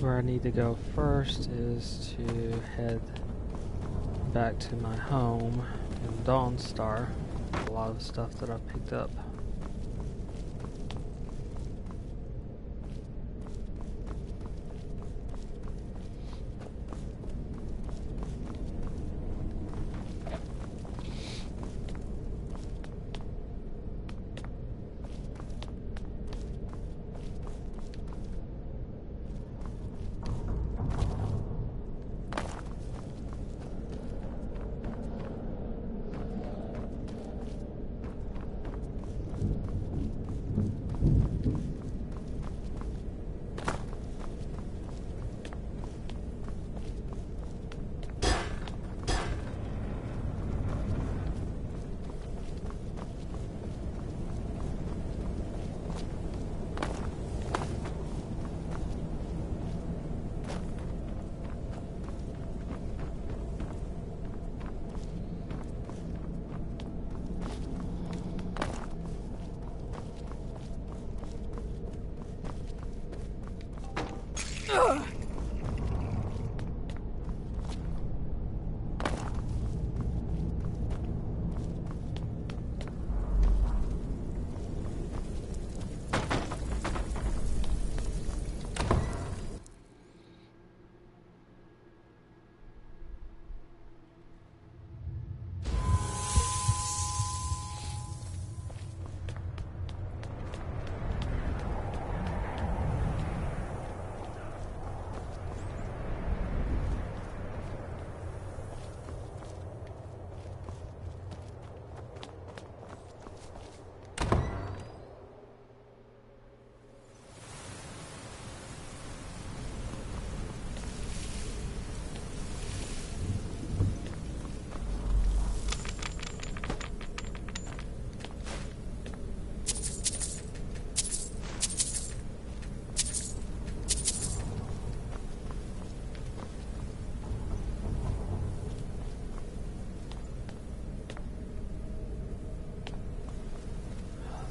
Where I need to go first is to head back to my home in Dawnstar. A lot of stuff that I picked up.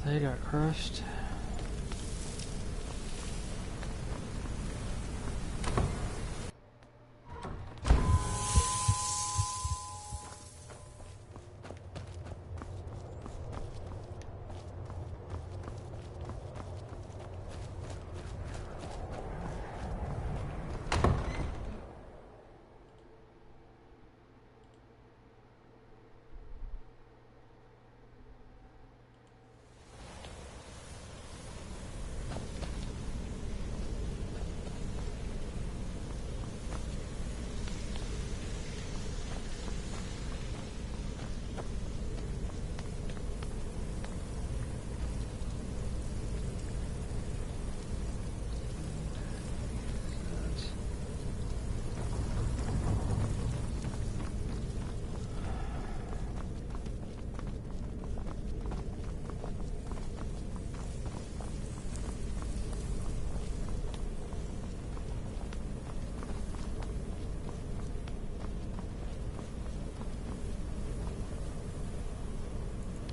They got crushed.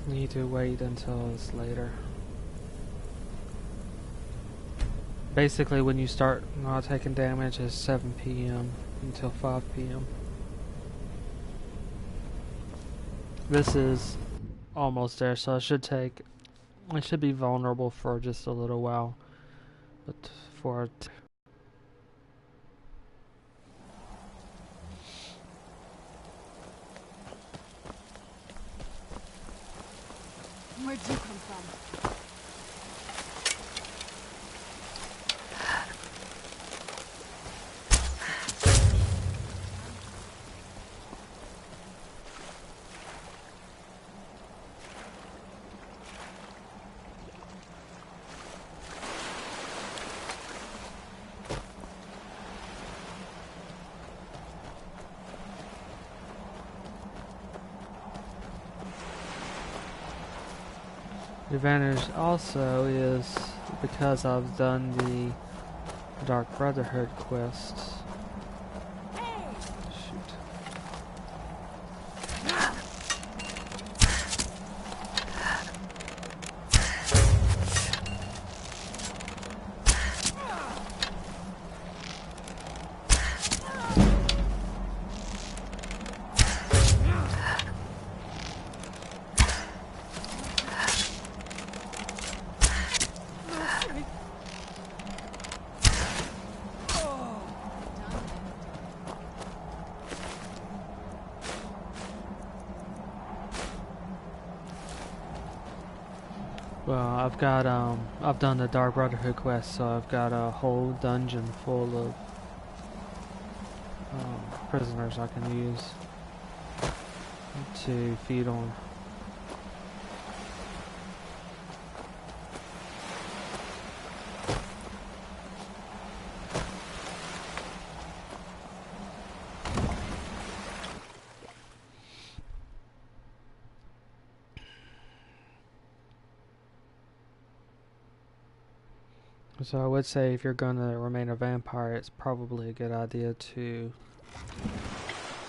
Need to wait until it's later. Basically, when you start not taking damage is 7 p.m. until 5 p.m. This is almost there, so it should be vulnerable for just a little while. But for Where'd you come from? the advantage also is because I've done the Dark Brotherhood quests. Shoot. Well, I've done the Dark Brotherhood quest, so I've got a whole dungeon full of prisoners I can use to feed on. So I would say if you're going to remain a vampire, it's probably a good idea to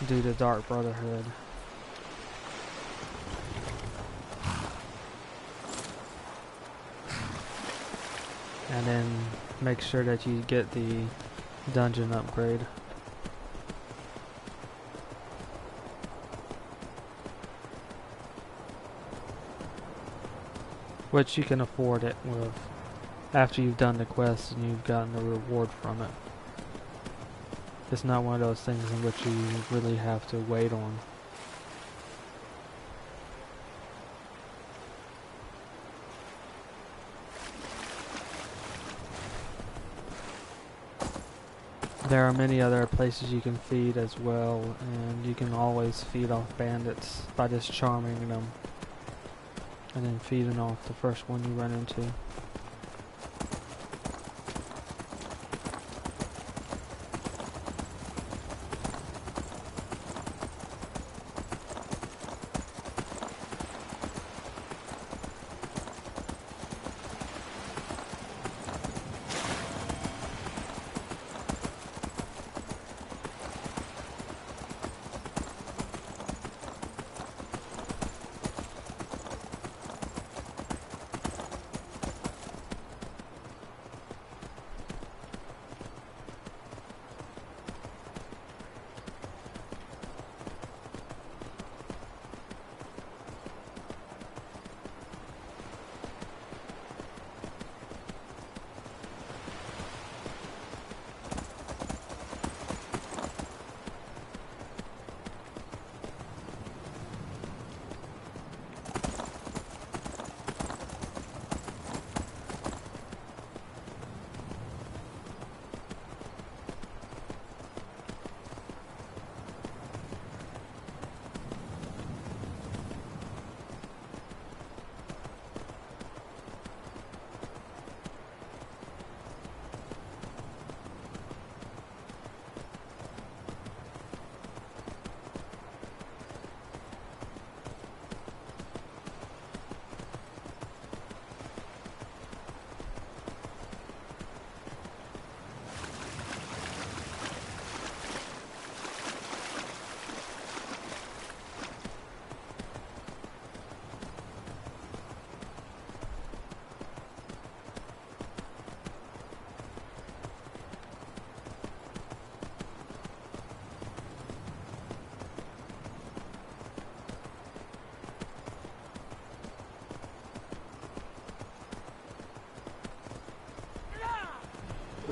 do the Dark Brotherhood. And then make sure that you get the dungeon upgrade. Which you can afford it with after you've done the quest and you've gotten the reward from it. It's not one of those things in which you really have to wait on. There are many other places you can feed as well, and you can always feed off bandits by just charming them and then feeding off the first one you run into.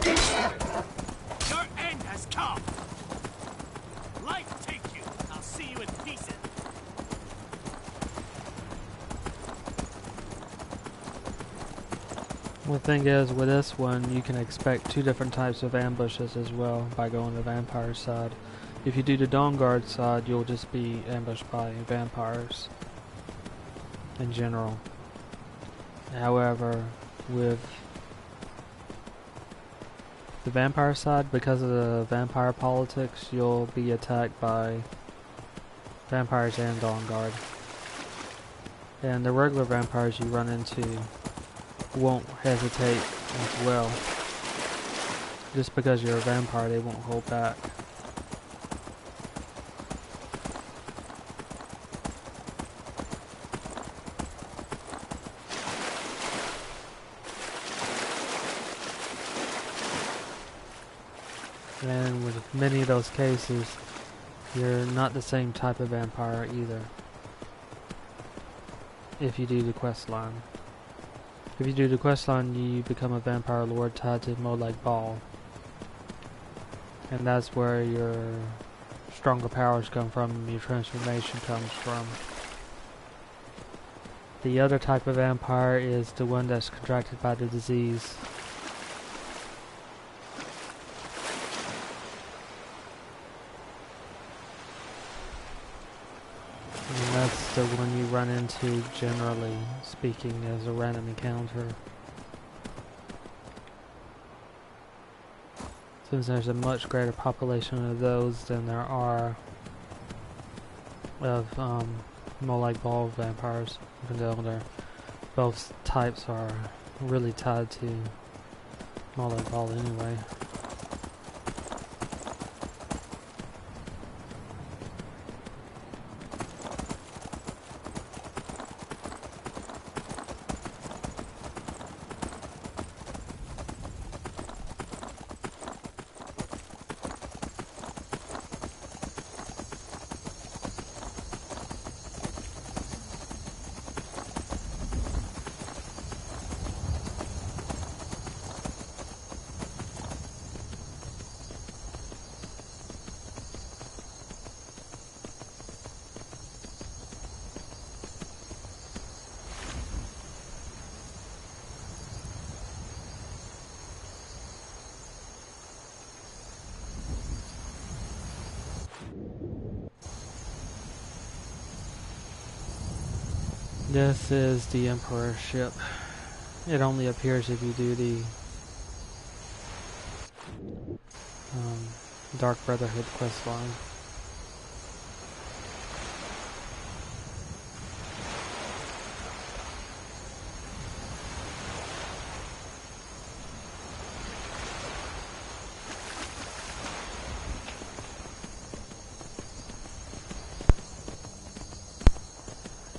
Your end has come! Life take you! I'll see you in pieces! One thing is, with this one, you can expect two different types of ambushes as well by going the vampire side. If you do the Dawnguard side, you'll just be ambushed by vampires in general. However, with the vampire side, because of the vampire politics, you'll be attacked by vampires and Dawnguard. And the regular vampires you run into won't hesitate as well. Just because you're a vampire, they won't hold back. And with many of those cases, you're not the same type of vampire either, if you do the quest line. If you do the quest line, you become a vampire lord tied to Molag Bal. And that's where your stronger powers come from and your transformation comes from. The other type of vampire is the one that's contracted by the disease. And that's the one you run into, generally speaking, as a random encounter. Since there's a much greater population of those than there are of more like ball vampires, even though both types are really tied to more like ball anyway. This is the Emperor's ship. It only appears if you do the Dark Brotherhood questline.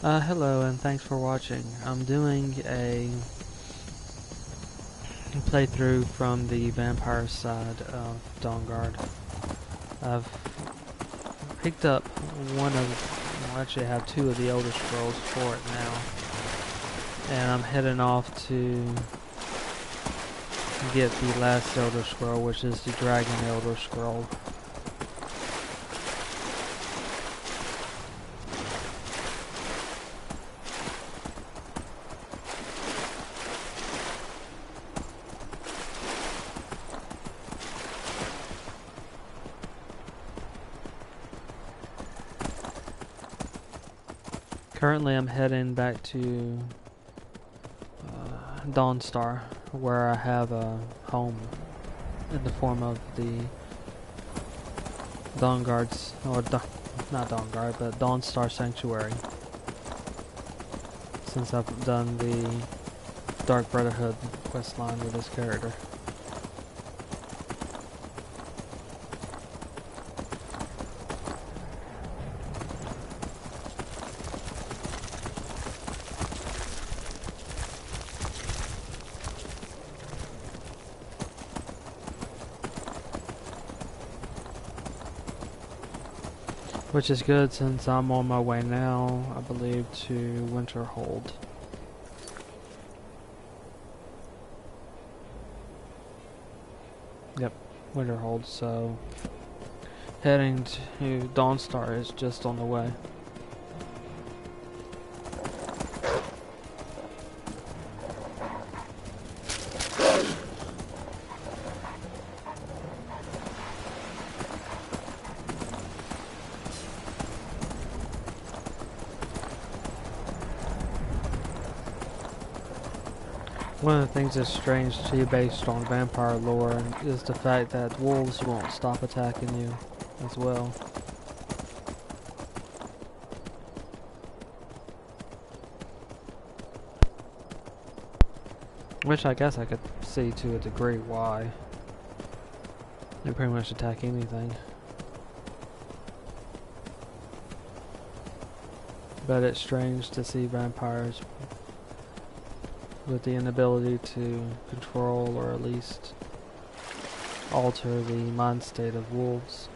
Hello and thanks for watching. I'm doing a playthrough from the vampire side of Dawnguard. I've picked up one of, well, actually I have two of the Elder Scrolls for it now. And I'm heading off to get the last Elder Scroll, which is the Dragon Elder Scroll. Currently I'm heading back to Dawnstar, where I have a home in the form of the Dawnguards, or not Dawnguard, but Dawnstar Sanctuary. Since I've done the Dark Brotherhood questline with this character. Which is good since I'm on my way now, I believe, to Winterhold. Yep, Winterhold, so heading to Dawnstar is just on the way. One of the things that's strange to you based on vampire lore is the fact that wolves won't stop attacking you as well. Which I guess I could see to a degree why. They pretty much attack anything. But it's strange to see vampires with the inability to control or at least alter the mind state of wolves.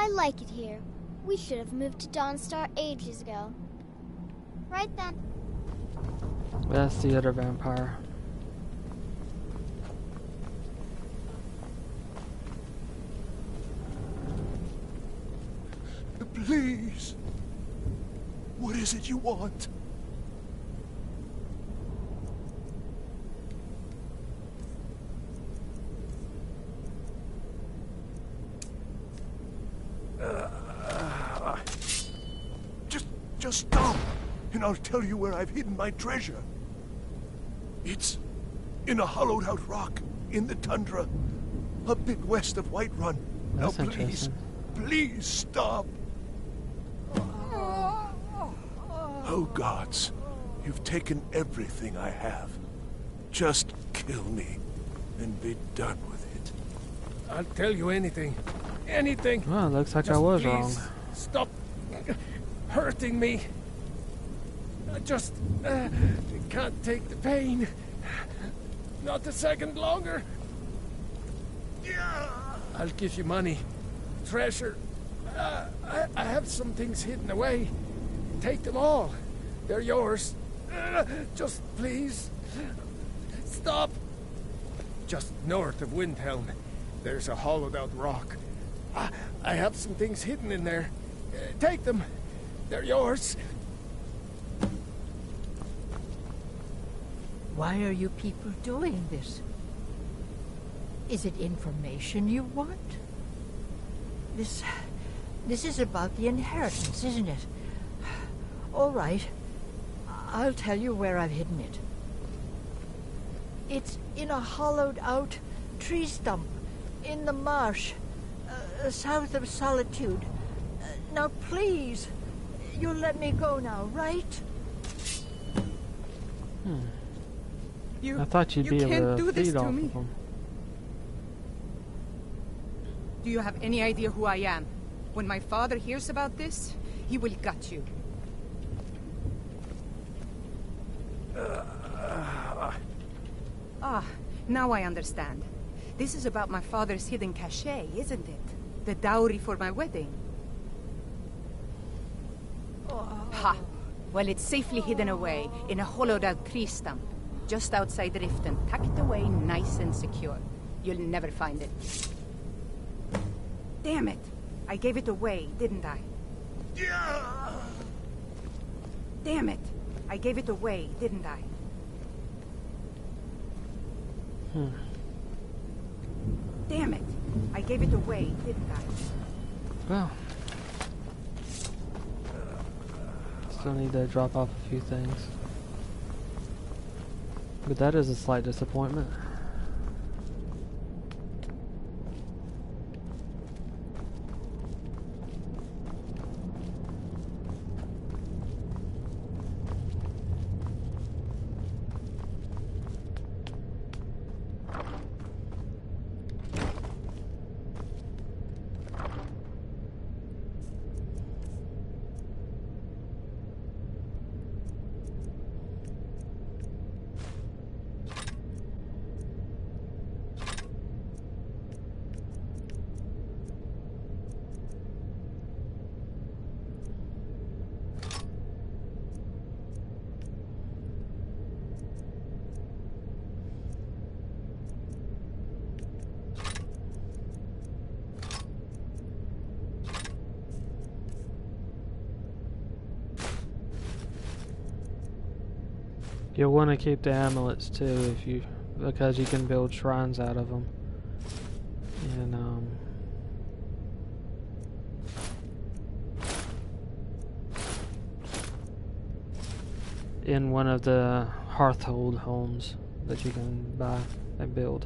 I like it here. We should have moved to Dawnstar ages ago. Right then. That's the other vampire. Please. What is it you want? Just stop, and I'll tell you where I've hidden my treasure. It's in a hollowed-out rock in the tundra, a bit west of Whiterun. Now, That's please, please stop. Oh, gods, you've taken everything I have. Just kill me and be done with it. I'll tell you anything. Anything. Well, looks like I Just was please wrong. Stop hurting me. I just can't take the pain. Not a second longer. I'll give you money. Treasure. I have some things hidden away. Take them all. They're yours. Just please. Stop. Just north of Windhelm, there's a hollowed-out rock. I have some things hidden in there. Take them. They're yours. Why are you people doing this? Is it information you want? This is about the inheritance, isn't it? All right. I'll tell you where I've hidden it. It's in a hollowed-out tree stump in the marsh, south of Solitude. Now, please, you'll let me go now, right? I thought you'd be able to feed off of me. them. Do you have any idea who I am? When my father hears about this, he will gut you. Now I understand. This is about my father's hidden cachet, isn't it? The dowry for my wedding. Ha! Well, it's safely hidden away in a hollowed-out tree stump, just outside Riften, tucked away nice and secure. You'll never find it. Damn it! I gave it away, didn't I? Damn it! I gave it away, didn't I? Damn it! I gave it away, didn't I? Well, still need to drop off a few things. But that is a slight disappointment. You'll want to keep the amulets too, because you can build shrines out of them. And in one of the Hearthhold homes that you can buy and build.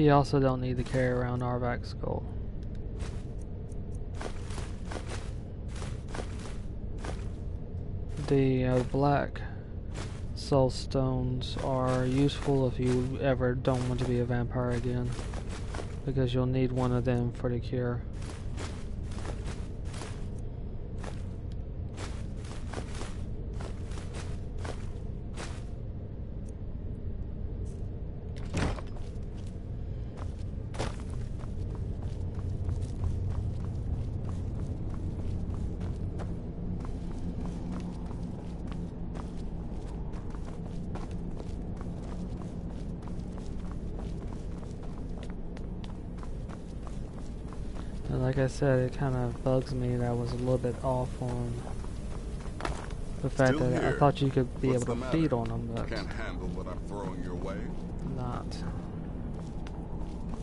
You also don't need to carry around Arvak's skull. The black soul stones are useful if you ever don't want to be a vampire again, because you'll need one of them for the cure. And like I said, it kind of bugs me that I was a little bit off on the fact Still that I here. thought you could be What's able the to feed matter? on them, but Can't handle what I'm throwing your way. not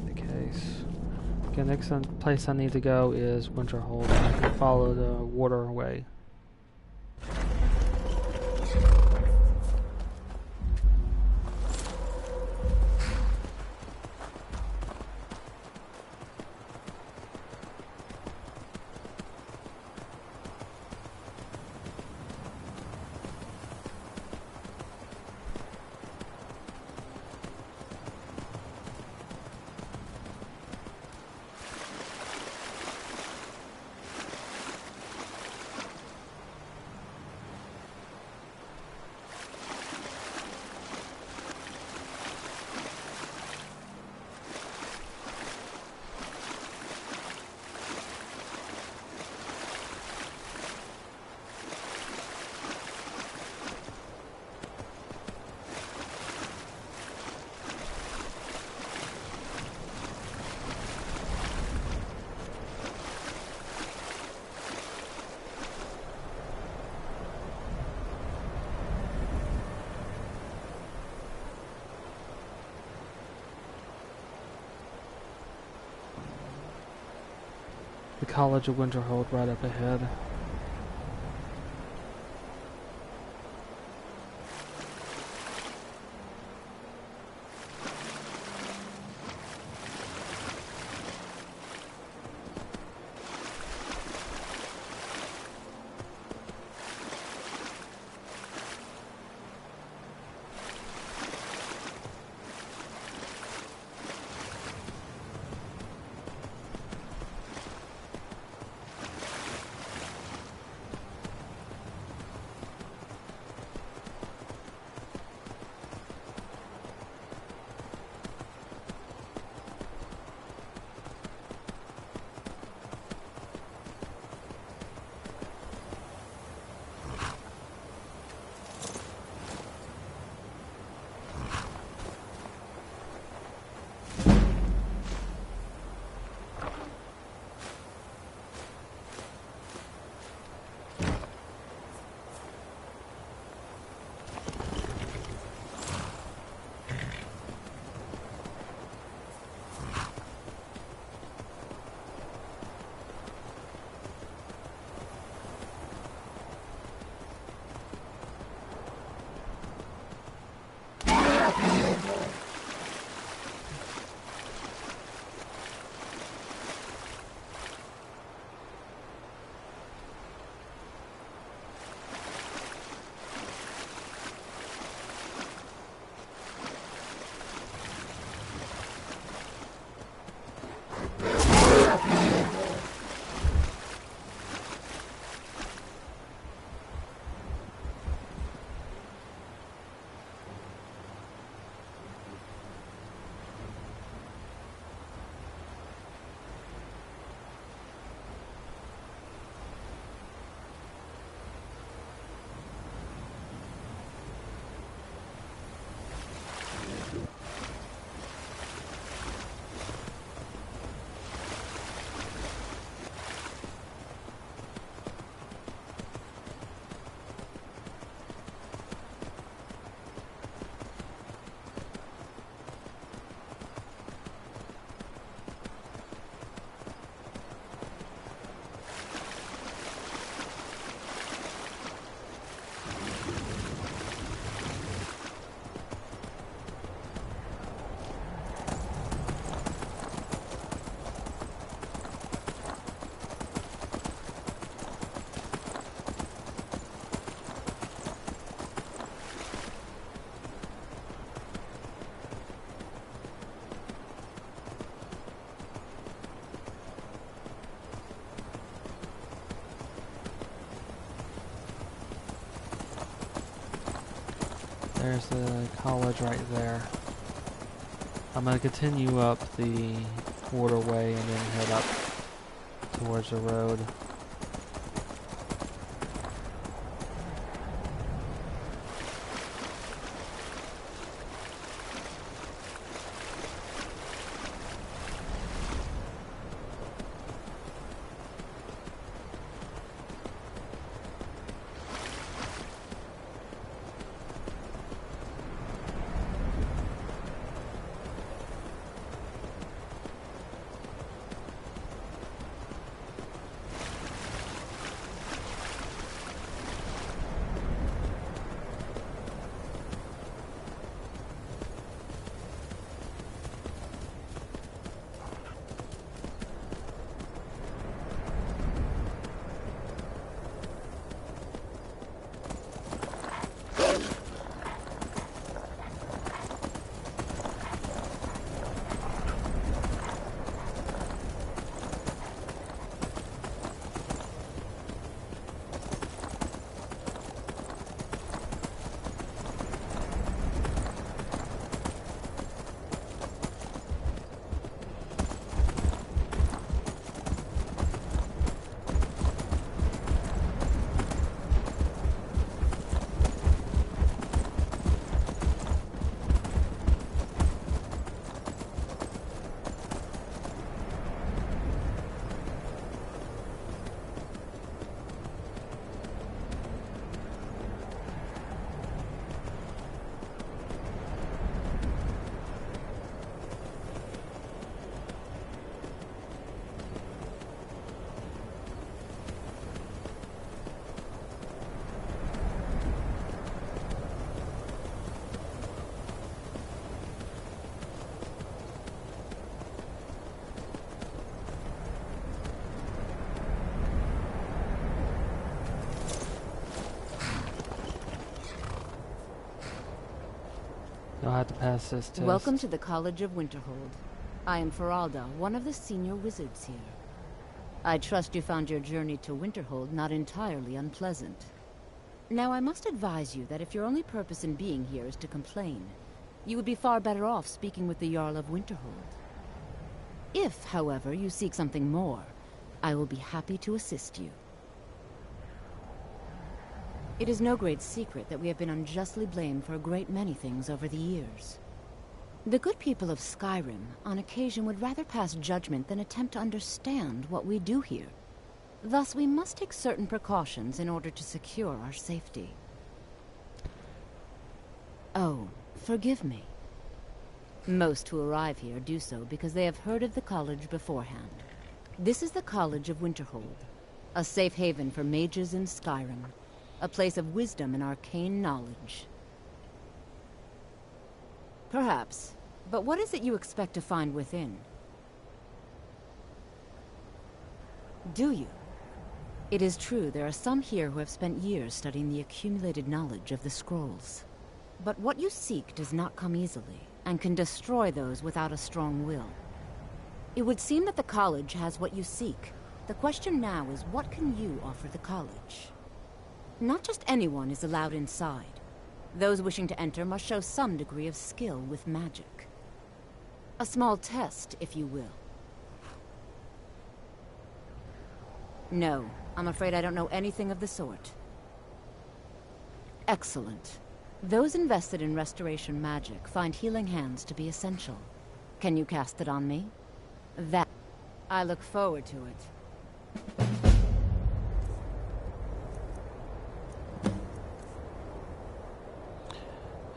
the case. Okay, next place I need to go is Winterhold. I can follow the waterway. The College of Winterhold right up ahead. There's the college right there. I'm going to continue up the waterway and then head up towards the road. I'll have to pass this test. Welcome to the College of Winterhold. I am Feralda, one of the senior wizards here. I trust you found your journey to Winterhold not entirely unpleasant. Now, I must advise you that if your only purpose in being here is to complain, you would be far better off speaking with the Jarl of Winterhold. If, however, you seek something more, I will be happy to assist you. It is no great secret that we have been unjustly blamed for a great many things over the years. The good people of Skyrim, on occasion, would rather pass judgment than attempt to understand what we do here. Thus, we must take certain precautions in order to secure our safety. Oh, forgive me. Most who arrive here do so because they have heard of the college beforehand. This is the College of Winterhold, a safe haven for mages in Skyrim. A place of wisdom and arcane knowledge. Perhaps, but what is it you expect to find within? Do you? It is true there are some here who have spent years studying the accumulated knowledge of the scrolls. But what you seek does not come easily, and can destroy those without a strong will. It would seem that the college has what you seek. The question now is, what can you offer the college? Not just anyone is allowed inside. Those wishing to enter must show some degree of skill with magic. A small test, if you will. No, I'm afraid I don't know anything of the sort. Excellent. Those invested in restoration magic find healing hands to be essential. Can you cast it on me? That... I look forward to it.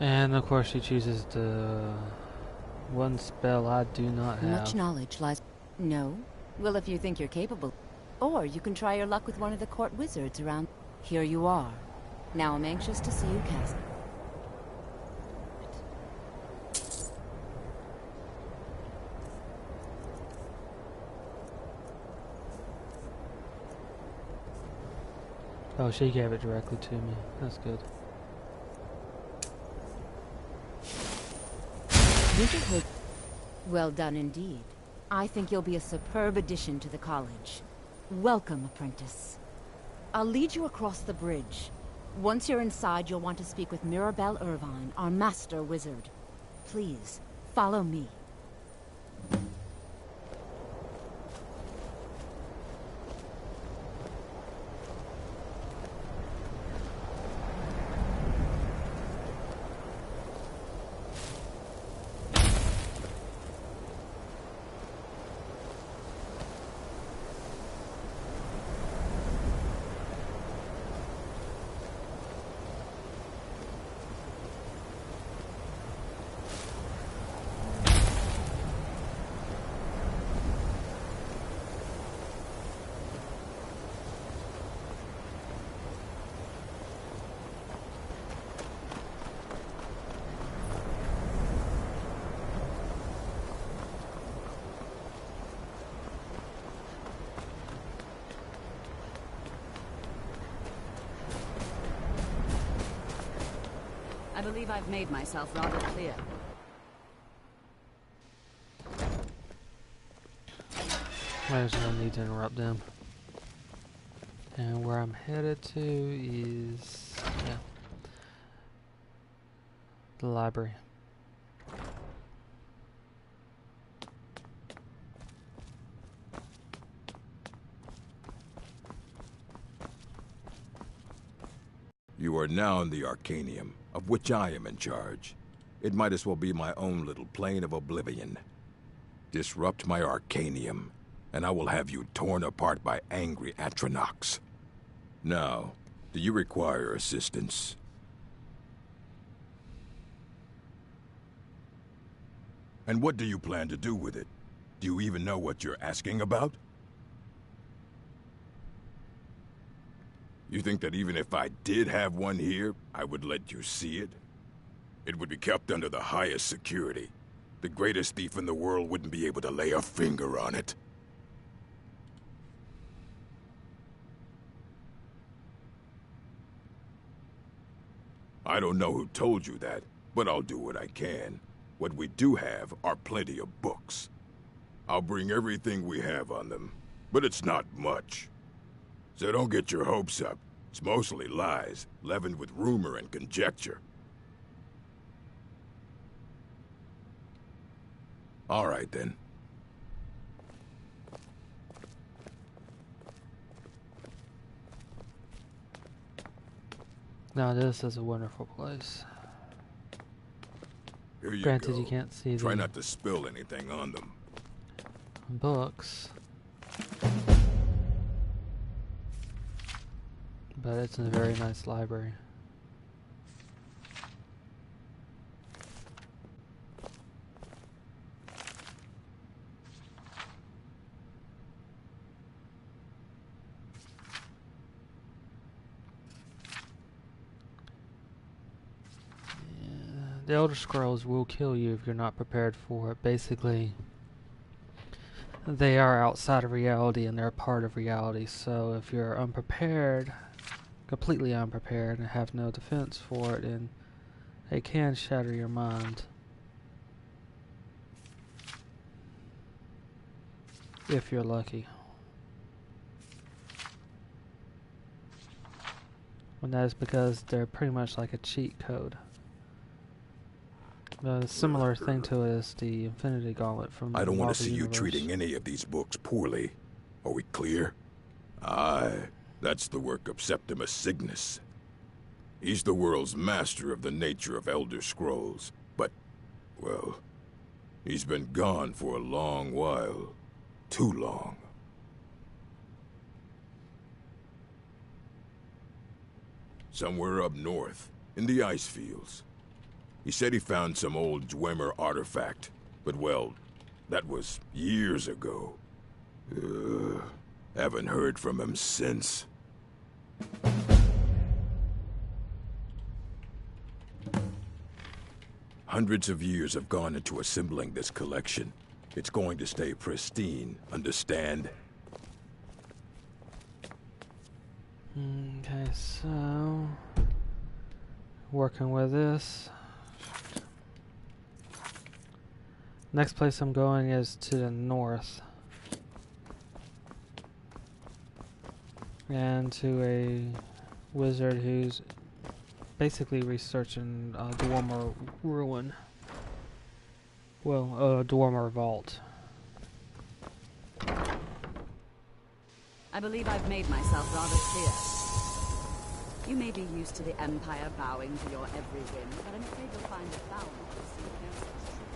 And of course she chooses the one spell I do not have. Much knowledge lies... No? Well, if you think you're capable. Or you can try your luck with one of the court wizards around... Here you are. Now I'm anxious to see you cast. Oh, she gave it directly to me. That's good. Winterhold. Well done indeed. I think you'll be a superb addition to the college. Welcome, apprentice. I'll lead you across the bridge. Once you're inside, you'll want to speak with Mirabelle Irvine, our master wizard. Please, follow me. I believe I've made myself rather clear. There's no need to interrupt them. And where I'm headed to is... yeah. The library. You are now in the Arcanium, of which I am in charge. It might as well be my own little plane of oblivion. Disrupt my Arcanium, and I will have you torn apart by angry Atronachs. Now, do you require assistance? And what do you plan to do with it? Do you even know what you're asking about? You think that even if I did have one here, I would let you see it? It would be kept under the highest security. The greatest thief in the world wouldn't be able to lay a finger on it. I don't know who told you that, but I'll do what I can. What we do have are plenty of books. I'll bring everything we have on them, but it's not much. So don't get your hopes up. It's mostly lies, leavened with rumor and conjecture. All right, then. Now this is a wonderful place. Here you Granted, go. you can't see Try the not to spill anything on them. books. But it's a very nice library. The Elder Scrolls will kill you if you're not prepared for it. Basically, they are outside of reality and they're a part of reality. So if you're unprepared, completely unprepared, and have no defense for it, then it can shatter your mind. If you're lucky. And that is because they're pretty much like a cheat code. The similar thing to it is the Infinity Gauntlet from I don't want to Marvel see Universe. you treating any of these books poorly. Are we clear? Aye, that's the work of Septimus Cygnus. He's the world's master of the nature of Elder Scrolls, but, well, he's been gone for a long while. Too long. Somewhere up north, in the ice fields. He said he found some old Dwemer artifact, but well, that was years ago. Haven't heard from him since. Hundreds of years have gone into assembling this collection. It's going to stay pristine, understand? Okay, so working with this. Next place I'm going is to the north. And to a wizard who's basically researching Dwarmer Ruin. Well, Dwarmer Vault. I believe I've made myself rather clear. You may be used to the Empire bowing to your every whim, but I'm afraid you'll find it bound to see no such treatment.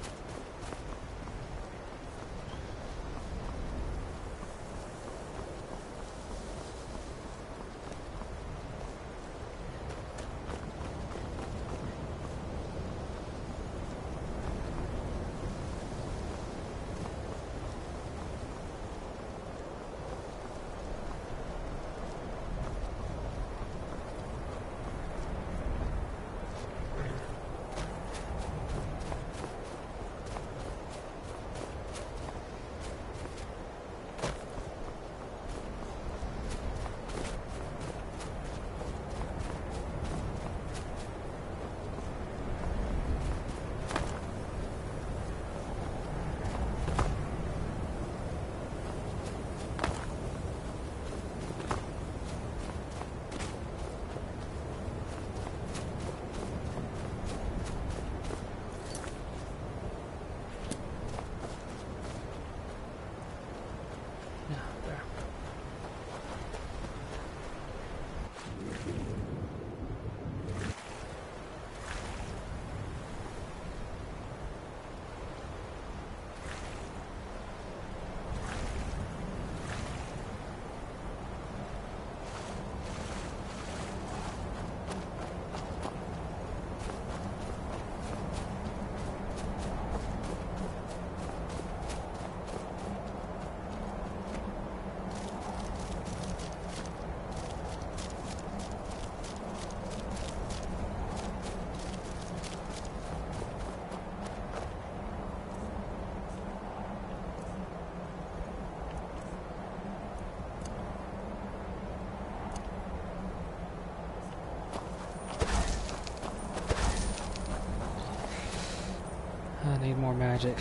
I need more magic.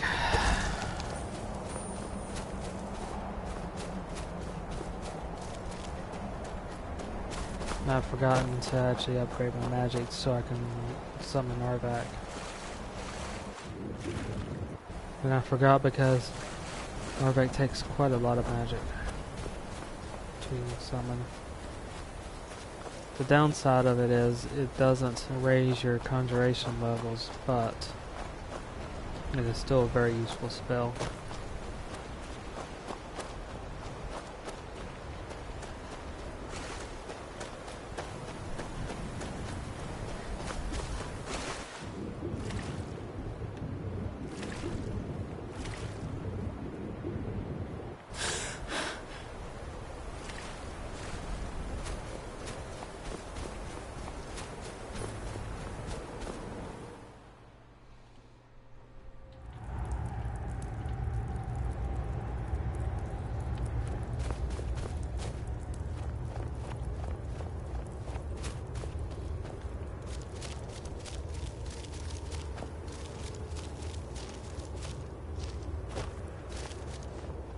I've forgotten to actually upgrade my magic so I can summon Arvac. And I forgot because Arvac takes quite a lot of magic to summon. The downside of it is it doesn't raise your conjuration levels, but it is still a very useful spell.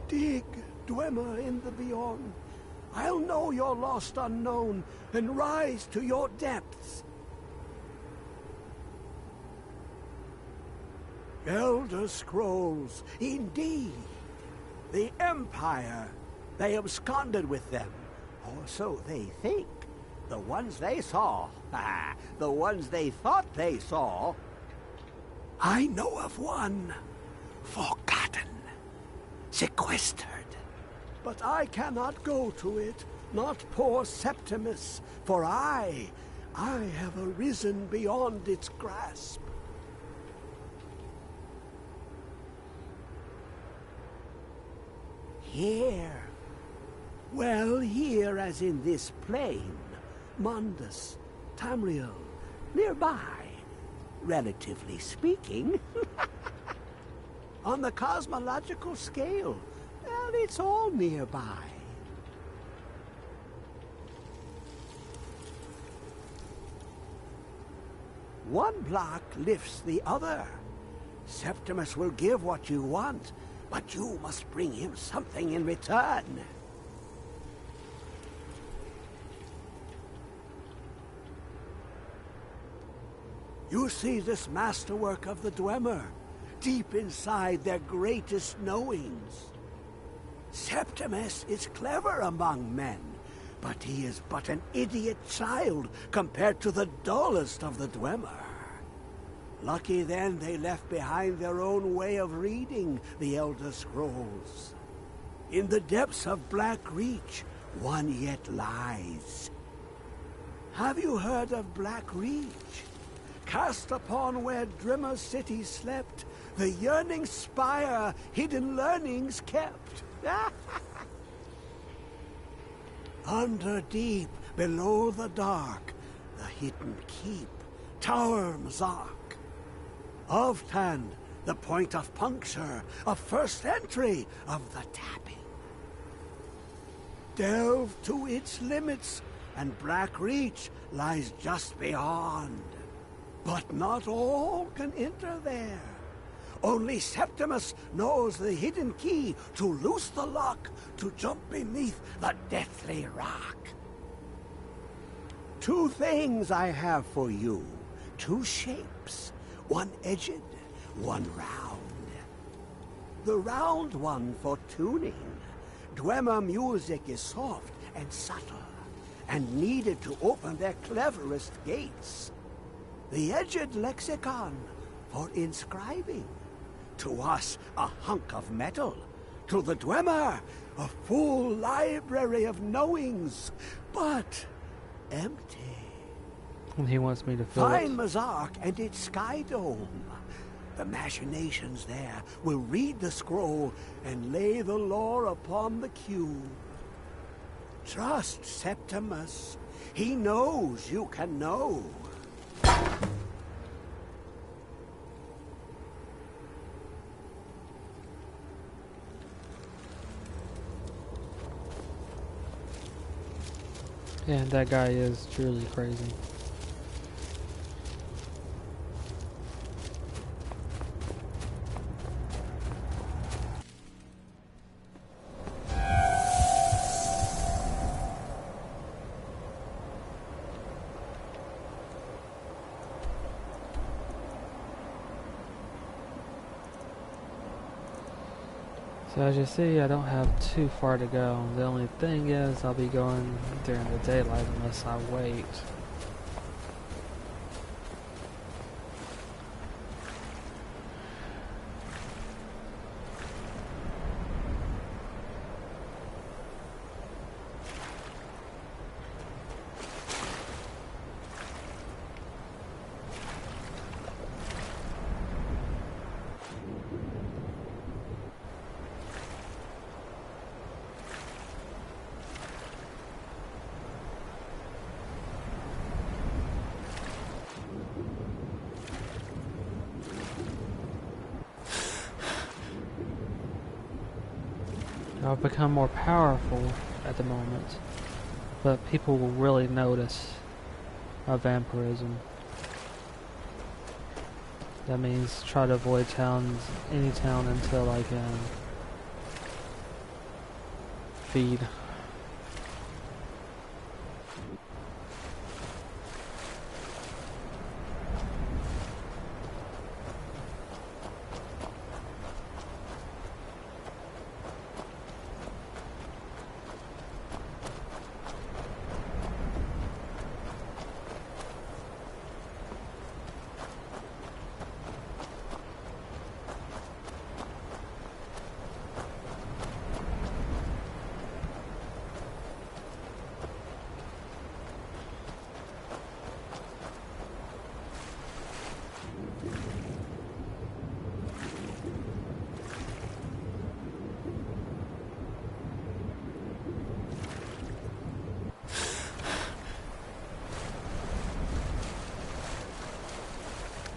Dig, Dwemer in the beyond. I'll know your lost unknown and rise to your depths. Elder Scrolls, indeed. The Empire. They absconded with them. Or so they think. The ones they saw. The ones they thought they saw. I know of one. Forgotten. Sequestered. But I cannot go to it, not poor Septimus, for I have arisen beyond its grasp. Here. Well, here as in this plain. Mundus, Tamriel, nearby. Relatively speaking. On the cosmological scale, well, it's all nearby. One block lifts the other. Septimus will give what you want, but you must bring him something in return. You see this masterwork of the Dwemer, deep inside their greatest knowings. Septimus is clever among men, but he is but an idiot child compared to the dullest of the Dwemer. Lucky then they left behind their own way of reading the Elder Scrolls. In the depths of Black Reach, one yet lies. Have you heard of Black Reach? Cast upon where Drimmer's city slept, the yearning spire hidden learnings kept. Under deep, below the dark, the hidden keep, Tower Mzark. Ovtand, the point of puncture, of first entry of the tapping. Delve to its limits, and Black Reach lies just beyond. But not all can enter there. Only Septimus knows the hidden key to loose the lock, to jump beneath the deathly rock. Two things I have for you. Two shapes. One edged, one round. The round one for tuning. Dwemer music is soft and subtle, and needed to open their cleverest gates. The edged lexicon for inscribing. To us, a hunk of metal. To the Dwemer, a full library of knowings, but empty. And he wants me to fill Find it. Mzark and its sky dome. The machinations there will read the scroll and lay the lore upon the cube. Trust Septimus. He knows you can know. Yeah, that guy is truly crazy. So as you see, I don't have too far to go. The only thing is I'll be going during the daylight unless I wait. I've become more powerful at the moment, but people will really notice my vampirism. That means try to avoid any town until I can feed.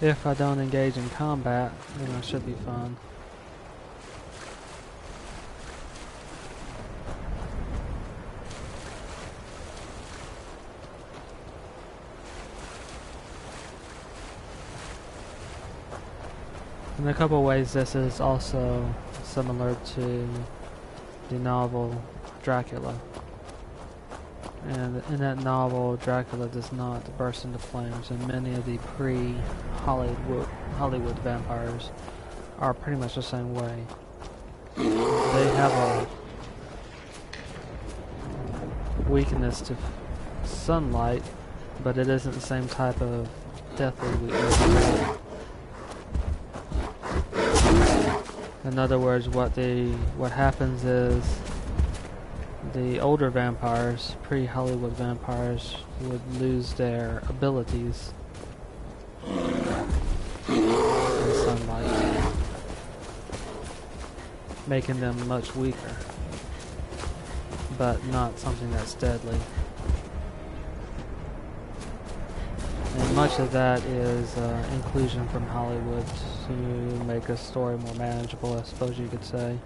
If I don't engage in combat, then I should be fine. In a couple of ways, this is also similar to the novel Dracula. And in that novel, Dracula does not burst into flames, and many of the pre-Hollywood vampires are pretty much the same way. They have a weakness to sunlight, but it isn't the same type of deathly weakness. In other words, what happens is the older vampires, pre-Hollywood vampires, would lose their abilities in sunlight, making them much weaker, but not something that's deadly. And much of that is inclusion from Hollywood to make a story more manageable, I suppose you could say.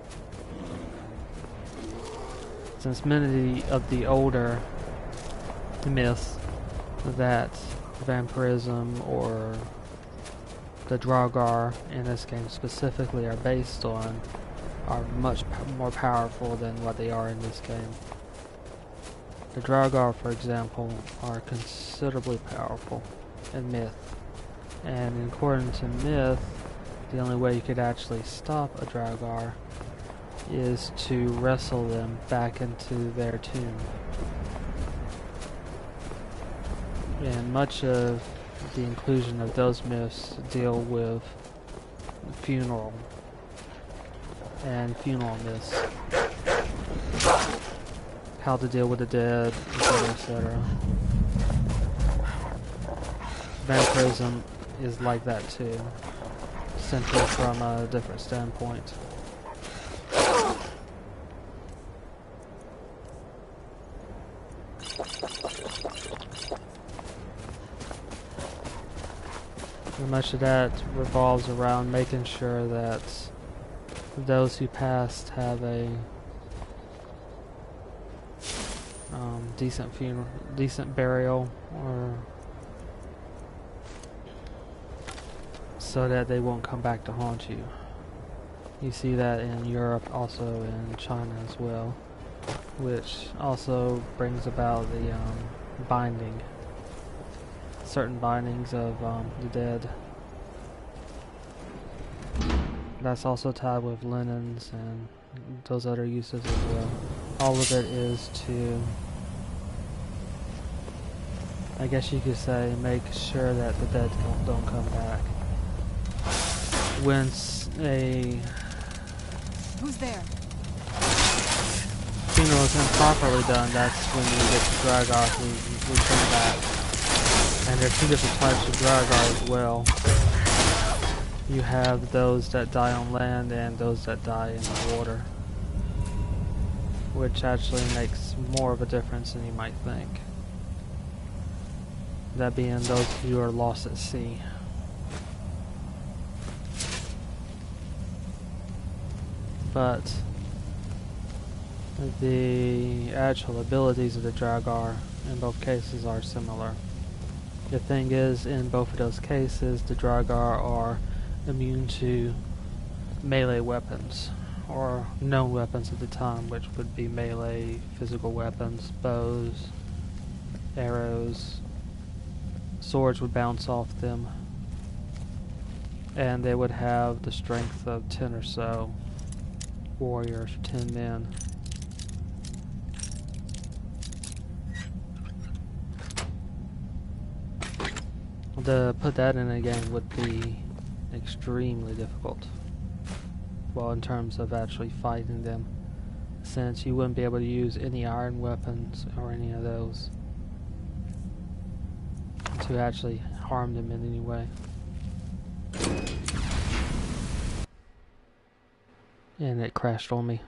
Since many of the older myths that vampirism or the Dawnguard, in this game specifically, are based on, are much more powerful than what they are in this game. The Dawnguard, for example, are considerably powerful in myth. And according to myth, the only way you could actually stop a Dawnguard is to wrestle them back into their tomb. And much of the inclusion of those myths deal with funeral and funeral myths. How to deal with the dead, etc., etc. Vampirism is like that too, simply from a different standpoint. And much of that revolves around making sure that those who passed have a decent funeral, decent burial, or so that they won't come back to haunt you. You see that in Europe, also in China as well, which also brings about the binding, certain bindings of the dead. That's also tied with linens and those other uses as well. All of it is to, I guess you could say, make sure that the dead don't come back. When Who's there? funeral is improperly done, that's when you get the Dawnguard who come back. And there are two different types of Dawnguard as well. You have those that die on land and those that die in the water, which actually makes more of a difference than you might think. That being those who are lost at sea. But the actual abilities of the Dawnguard in both cases are similar. The thing is, in both of those cases, the Dawnguard are immune to melee weapons, or known weapons at the time, which would be melee physical weapons, bows, arrows, swords would bounce off them, and they would have the strength of 10 or so warriors, 10 men. To put that in a game would be extremely difficult. Well, in terms of actually fighting them, since you wouldn't be able to use any iron weapons or any of those to actually harm them in any way. And it crashed on me.